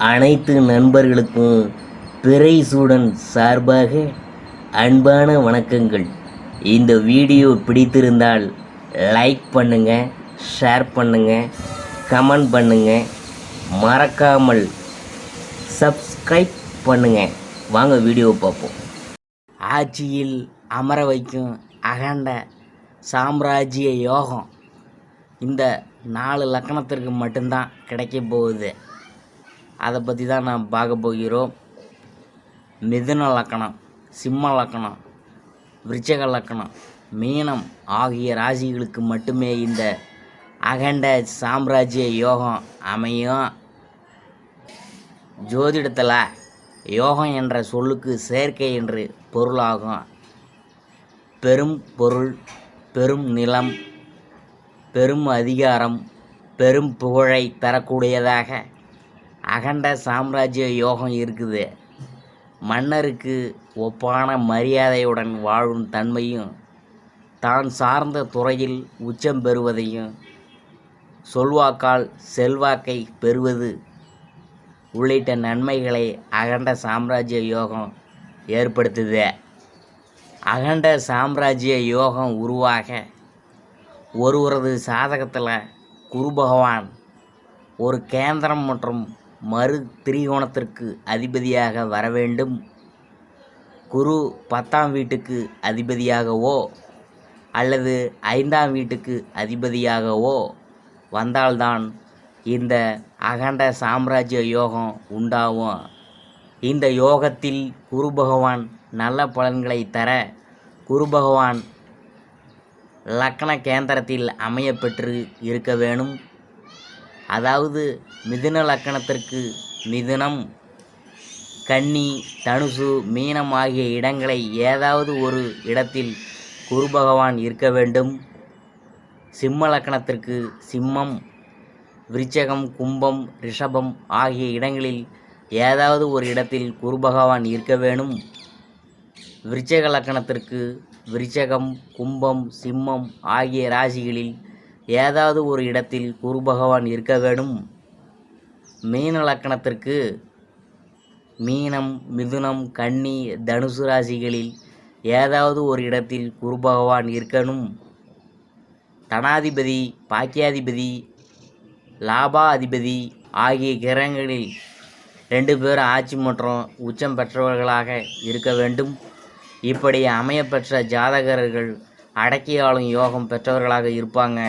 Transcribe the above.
அனைத்து நண்பர்களுக்கும் பிறைசூடன் சார்பாக அன்பான வணக்கங்கள். இந்த வீடியோ பிடித்திருந்தால் லைக் பண்ணுங்கள், ஷேர் பண்ணுங்கள், கமெண்ட் பண்ணுங்கள், மறக்காமல் சப்ஸ்கிரைப் பண்ணுங்கள். வாங்க வீடியோ பார்ப்போம். ஆட்சியில் அமர வைக்கும் அகண்ட சாம்ராஜ்ய யோகம் இந்த 4 லக்கணத்திற்கு மட்டும்தான் கிடைக்க போகுது. அதை பற்றி தான் நாம் பார்க்க போகிறோம். மிதுன லக்கணம், சிம்ம லக்கணம், விருச்சிக லக்கணம், மீனம் ஆகிய ராசிகளுக்கு மட்டுமே இந்த அகண்ட சாம்ராஜ்ய யோகம் அமையும். ஜோதிடத்தில் யோகம் என்ற சொல்லுக்கு சேர்க்கை என்று பொருளாகும். பெரும் பொருள், பெரும் நிலம், பெரும் அதிகாரம், பெரும் புகழை தரக்கூடியதாக அகண்ட சாம்ராஜ்ய யோகம் இருக்குது. மன்னருக்கு ஒப்பான மரியாதையுடன் வாழும் தன்மையும், தான் சார்ந்த துறையில் உச்சம் பெறுவதையும், சொல்வாக்கால் செல்வாக்கை பெறுவது உள்ளிட்ட நன்மைகளை அகண்ட சாம்ராஜ்ய யோகம் ஏற்படுத்துது. அகண்ட சாம்ராஜ்ய யோகம் உருவாக ஒருவரது சாதகத்தில் குரு பகவான் ஒரு கேந்திரம் மற்றும் மறு திரிகோணத்திற்கு அதிபதியாக வர வேண்டும். குரு 10ஆம் வீட்டுக்கு அதிபதியாகவோ அல்லது 5ஆம் வீட்டுக்கு அதிபதியாகவோ வந்தால்தான் இந்த அகண்ட சாம்ராஜ்ய யோகம் உண்டாகும். இந்த யோகத்தில் குரு பகவான் நல்ல பலன்களை தர குரு பகவான் லக்கண கேந்திரத்தில் அமைய பெற்று இருக்க வேணும். அதாவது மிதுன லக்கணத்திற்கு மிதுனம், கன்னி, தனுசு, மீனம் ஆகிய இடங்களை ஏதாவது ஒரு இடத்தில் குரு பகவான் இருக்க வேண்டும். சிம்ம லக்கணத்திற்கு சிம்மம், விருச்சிகம், கும்பம், ரிஷபம் ஆகிய இடங்களில் ஏதாவது ஒரு இடத்தில் குரு பகவான் இருக்க வேணும். விருச்சிக லக்கணத்திற்கு விருச்சிகம், கும்பம், சிம்மம் ஆகிய ராசிகளில் ஏதாவது ஒரு இடத்தில் குரு பகவான் இருக்க வேண்டும். மீன லக்கணத்திற்கு மீனம், மிதுனம், கன்னி, தனுசு ராசிகளில் ஏதாவது ஒரு இடத்தில் குரு பகவான் இருக்கணும். தனாதிபதி, பாக்கியாதிபதி, லாபா அதிபதி ஆகிய கிரகங்களில் 2 பேர் ஆட்சி மற்றும் உச்சம் பெற்றவர்களாக இருக்க வேண்டும். இப்படி அமையப்பெற்ற ஜாதகர்கள் அடக்கி ஆளும் யோகம் பெற்றவர்களாக இருப்பாங்க.